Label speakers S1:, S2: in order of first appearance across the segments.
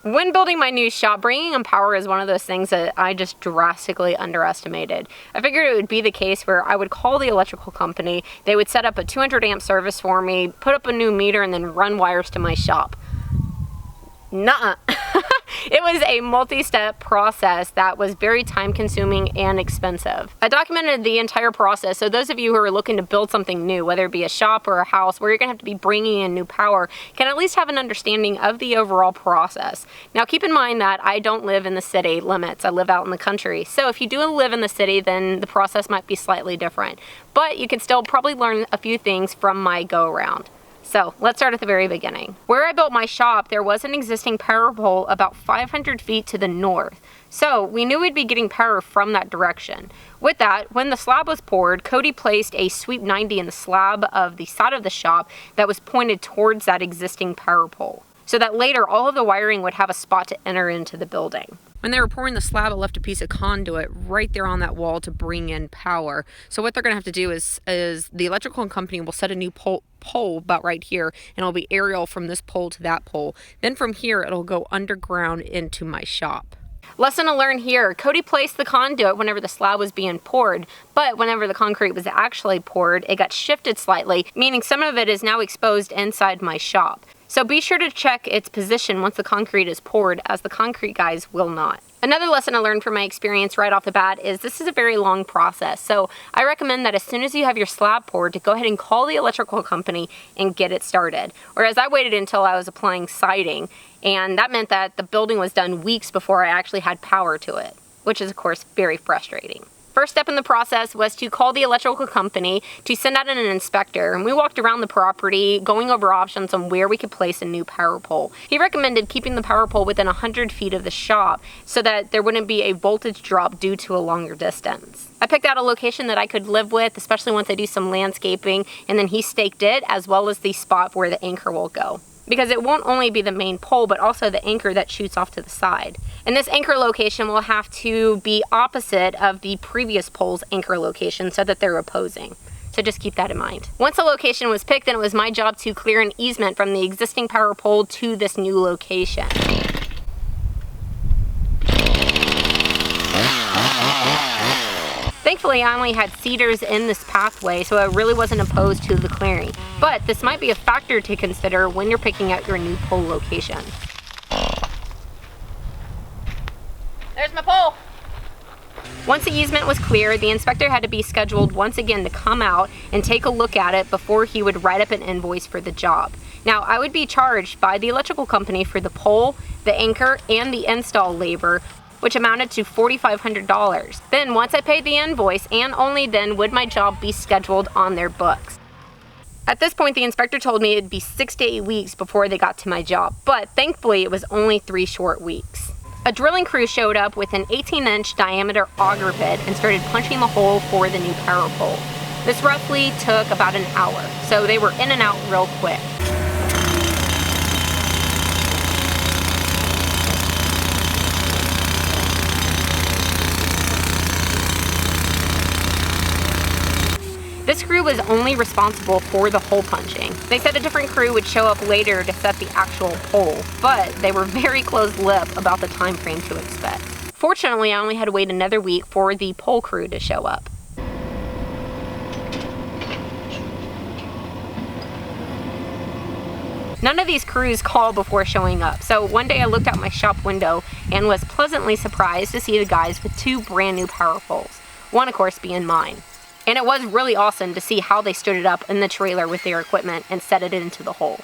S1: When building my new shop, bringing in power is one of those things that I just drastically underestimated. I figured it would be the case where I would call the electrical company, they would set up a 200 amp service for me, put up a new meter, and then run wires to my shop. Nuh-uh. It was a multi-step process that was very time-consuming and expensive. I documented the entire process, so those of you who are looking to build something new, whether it be a shop or a house where you're going to have to be bringing in new power, can at least have an understanding of the overall process. Now keep in mind that I don't live in the city limits, I live out in the country. So if you do live in the city, then the process might be slightly different. But you can still probably learn a few things from my go-around. So let's start at the very beginning. Where I built my shop, there was an existing power pole about 500 feet to the north. So we knew we'd be getting power from that direction. With that, when the slab was poured, Cody placed a sweep 90 in the slab of the side of the shop that was pointed towards that existing power pole, so that later all of the wiring would have a spot to enter into the building. When they were pouring the slab, it left a piece of conduit right there on that wall to bring in power. So what they're going to have to do is the electrical company will set a new pole about right here, and it'll be aerial from this pole to that pole. Then from here, it'll go underground into my shop. Lesson to learn here, Cody placed the conduit whenever the slab was being poured, but whenever the concrete was actually poured, it got shifted slightly, meaning some of it is now exposed inside my shop. So be sure to check its position once the concrete is poured, as the concrete guys will not. Another lesson I learned from my experience right off the bat is this is a very long process. So I recommend that as soon as you have your slab poured, to go ahead and call the electrical company and get it started. Whereas I waited until I was applying siding, and that meant that the building was done weeks before I actually had power to it, which is of course very frustrating. First step in the process was to call the electrical company to send out an inspector, and we walked around the property going over options on where we could place a new power pole. He recommended keeping the power pole within 100 feet of the shop so that there wouldn't be a voltage drop due to a longer distance. I picked out a location that I could live with, especially once I do some landscaping, and then he staked it as well as the spot where the anchor will go, because it won't only be the main pole, but also the anchor that shoots off to the side. And this anchor location will have to be opposite of the previous pole's anchor location so that they're opposing. So just keep that in mind. Once the location was picked, then it was my job to clear an easement from the existing power pole to this new location. Thankfully, I only had cedars in this pathway, so I really wasn't opposed to the clearing. But this might be a factor to consider when you're picking out your new pole location. There's my pole! Once the easement was clear, the inspector had to be scheduled once again to come out and take a look at it before he would write up an invoice for the job. Now, I would be charged by the electrical company for the pole, the anchor, and the install labor, which amounted to $4,500. Then once I paid the invoice, and only then would my job be scheduled on their books. At this point, the inspector told me it'd be 6 to 8 weeks before they got to my job, but thankfully it was only 3 short weeks. A drilling crew showed up with an 18-inch diameter auger bit and started punching the hole for the new power pole. This roughly took about an hour, so they were in and out real quick. This crew was only responsible for the hole punching. They said a different crew would show up later to set the actual pole, but they were very close-lipped about the time frame to expect. Fortunately, I only had to wait another week for the pole crew to show up. None of these crews call before showing up, so one day I looked out my shop window and was pleasantly surprised to see the guys with 2 brand new power poles, one of course being mine. And it was really awesome to see how they stood it up in the trailer with their equipment and set it into the hole.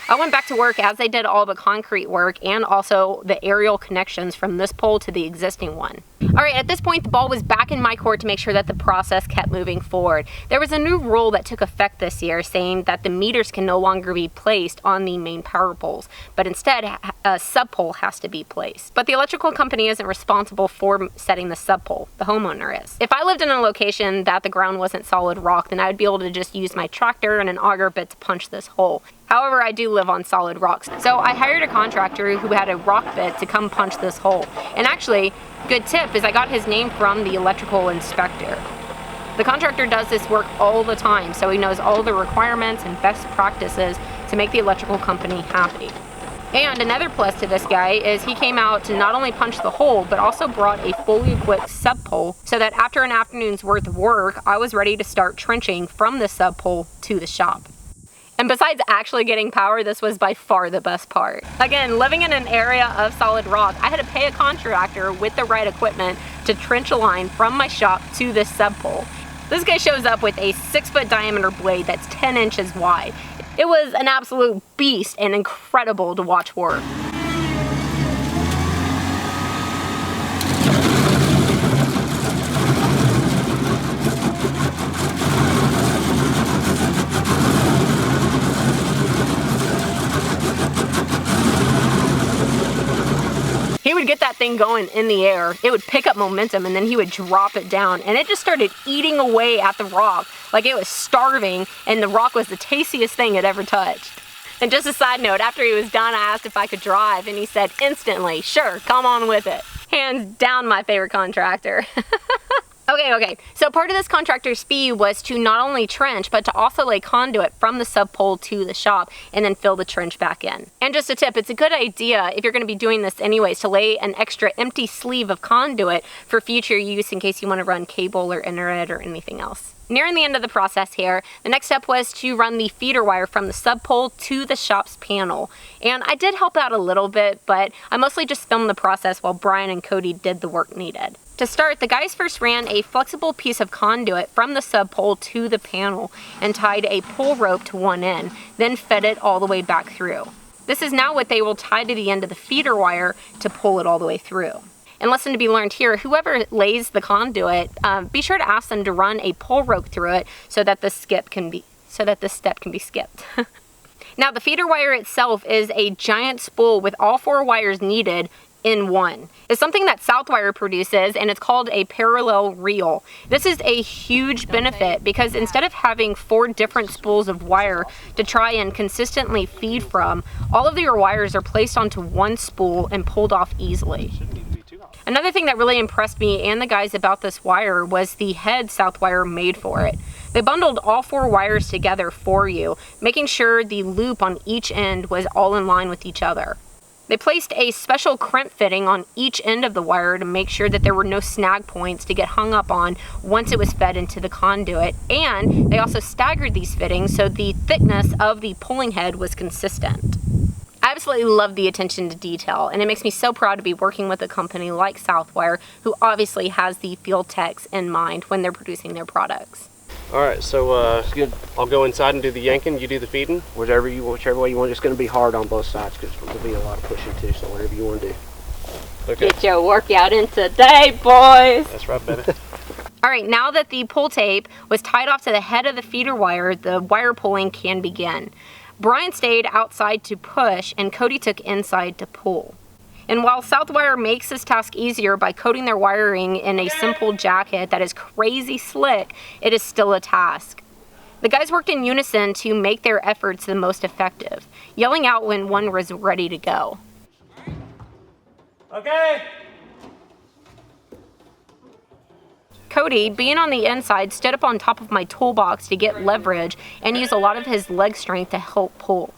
S1: I went back to work as they did all the concrete work and also the aerial connections from this pole to the existing one. Alright, at this point the ball was back in my court to make sure that the process kept moving forward. There was a new rule that took effect this year saying that the meters can no longer be placed on the main power poles, but instead a sub-pole has to be placed. But the electrical company isn't responsible for setting the sub-pole, the homeowner is. If I lived in a location that the ground wasn't solid rock, then I would be able to just use my tractor and an auger bit to punch this hole. However, I do live on solid rocks, so I hired a contractor who had a rock bit to come punch this hole. And actually, good tip is I got his name from the electrical inspector. The contractor does this work all the time, so he knows all the requirements and best practices to make the electrical company happy. And another plus to this guy is he came out to not only punch the hole, but also brought a fully equipped sub pole so that after an afternoon's worth of work, I was ready to start trenching from the sub pole to the shop. And besides actually getting power, this was by far the best part. Again, living in an area of solid rock, I had to pay a contractor with the right equipment to trench a line from my shop to this sub pole. This guy shows up with a 6-foot diameter blade that's 10 inches wide. It was an absolute beast and incredible to watch work. He would get that thing going in the air, it would pick up momentum, and then he would drop it down, and it just started eating away at the rock like it was starving, and the rock was the tastiest thing it ever touched. And just a side note, after he was done, I asked if I could drive, and he said instantly, sure, come on with it. Hands down my favorite contractor. Okay, so part of this contractor's fee was to not only trench, but to also lay conduit from the sub pole to the shop and then fill the trench back in. And just a tip, it's a good idea if you're gonna be doing this anyways to lay an extra empty sleeve of conduit for future use in case you wanna run cable or internet or anything else. Nearing the end of the process here, the next step was to run the feeder wire from the sub pole to the shop's panel. And I did help out a little bit, but I mostly just filmed the process while Brian and Cody did the work needed. To start, the guys first ran a flexible piece of conduit from the sub pole to the panel and tied a pull rope to one end, then fed it all the way back through. This is now what they will tie to the end of the feeder wire to pull it all the way through. And lesson to be learned here, whoever lays the conduit, be sure to ask them to run a pull rope through it so that this step can be skipped. Now the feeder wire itself is a giant spool with all 4 wires needed in one. It's something that Southwire produces, and it's called a parallel reel. This is a huge benefit because instead of having 4 different spools of wire to try and consistently feed from, all of your wires are placed onto one spool and pulled off easily. Another thing that really impressed me and the guys about this wire was the head Southwire made for it. They bundled all 4 wires together for you, making sure the loop on each end was all in line with each other. They placed a special crimp fitting on each end of the wire to make sure that there were no snag points to get hung up on once it was fed into the conduit, and they also staggered these fittings so the thickness of the pulling head was consistent. I absolutely love the attention to detail, and it makes me so proud to be working with a company like Southwire, who obviously has the field techs in mind when they're producing their products.
S2: All right, so I'll go inside and do the yanking, you do the feeding, whichever way you want. It's going to be hard on both sides because there'll be a lot of pushing too, so whatever you want to do. Okay.
S1: Get your workout in today, boys!
S2: That's right, baby.
S1: All right, now that the pull tape was tied off to the head of the feeder wire, the wire pulling can begin. Brian stayed outside to push, and Cody took inside to pull. And while Southwire makes this task easier by coating their wiring in a simple jacket that is crazy slick, it is still a task. The guys worked in unison to make their efforts the most effective, yelling out when one was ready to go.
S2: Okay.
S1: Cody, being on the inside, stood up on top of my toolbox to get leverage and used a lot of his leg strength to help pull.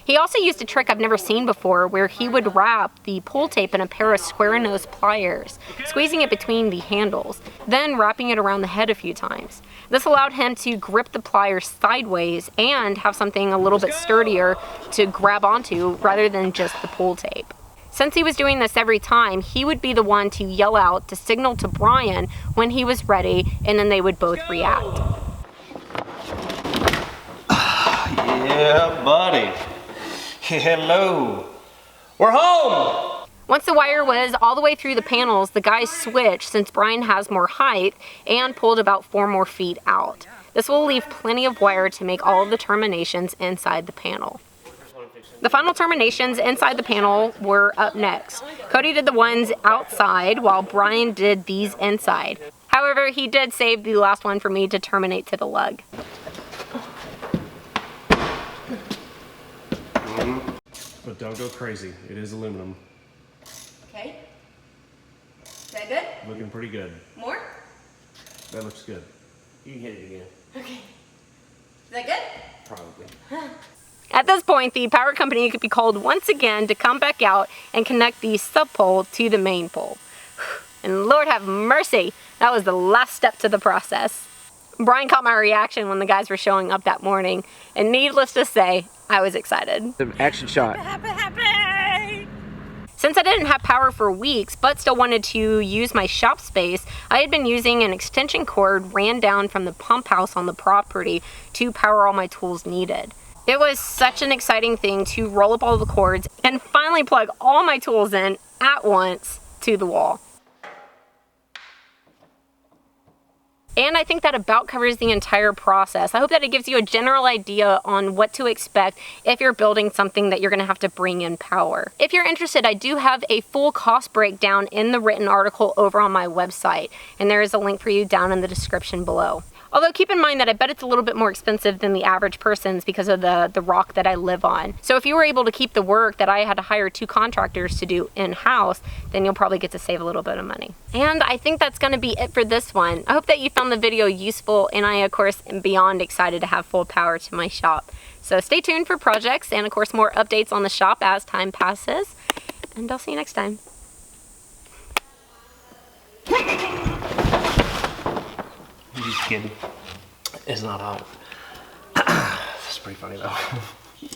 S1: He also used a trick I've never seen before where he would wrap the pull tape in a pair of square-nosed pliers, squeezing it between the handles, then wrapping it around the head a few times. This allowed him to grip the pliers sideways and have something a little bit sturdier to grab onto rather than just the pull tape. Since he was doing this every time, he would be the one to yell out to signal to Brian when he was ready, and then they would both react.
S2: Yeah, buddy. Hello. We're home!
S1: Once the wire was all the way through the panels, the guys switched since Brian has more height and pulled about 4 more feet out. This will leave plenty of wire to make all of the terminations inside the panel. The final terminations inside the panel were up next. Cody did the ones outside while Brian did these inside. However, he did save the last one for me to terminate to the lug.
S3: But don't go crazy. It is aluminum.
S1: Okay. Is that good?
S3: Looking pretty good.
S1: More?
S3: That looks good.
S2: You can hit it again.
S1: Okay. Is that good?
S2: Probably.
S1: At this point, the power company could be called once again to come back out and connect the sub pole to the main pole. And Lord have mercy, that was the last step to the process. Brian caught my reaction when the guys were showing up that morning, and needless to say, I was excited.
S2: Action shot.
S1: Happy! Since I didn't have power for weeks, but still wanted to use my shop space, I had been using an extension cord ran down from the pump house on the property to power all my tools needed. It was such an exciting thing to roll up all the cords and finally plug all my tools in at once to the wall. And I think that about covers the entire process. I hope that it gives you a general idea on what to expect if you're building something that you're gonna have to bring in power. If you're interested, I do have a full cost breakdown in the written article over on my website, and there is a link for you down in the description below. Although keep in mind that I bet it's a little bit more expensive than the average person's because of the rock that I live on. So if you were able to keep the work that I had to hire 2 contractors to do in-house, then you'll probably get to save a little bit of money. And I think that's gonna be it for this one. I hope that you found the video useful, and I of course am beyond excited to have full power to my shop. So stay tuned for projects and of course more updates on the shop as time passes. And I'll see you next time.
S3: I'm just kidding. It's not hot. That's pretty funny though.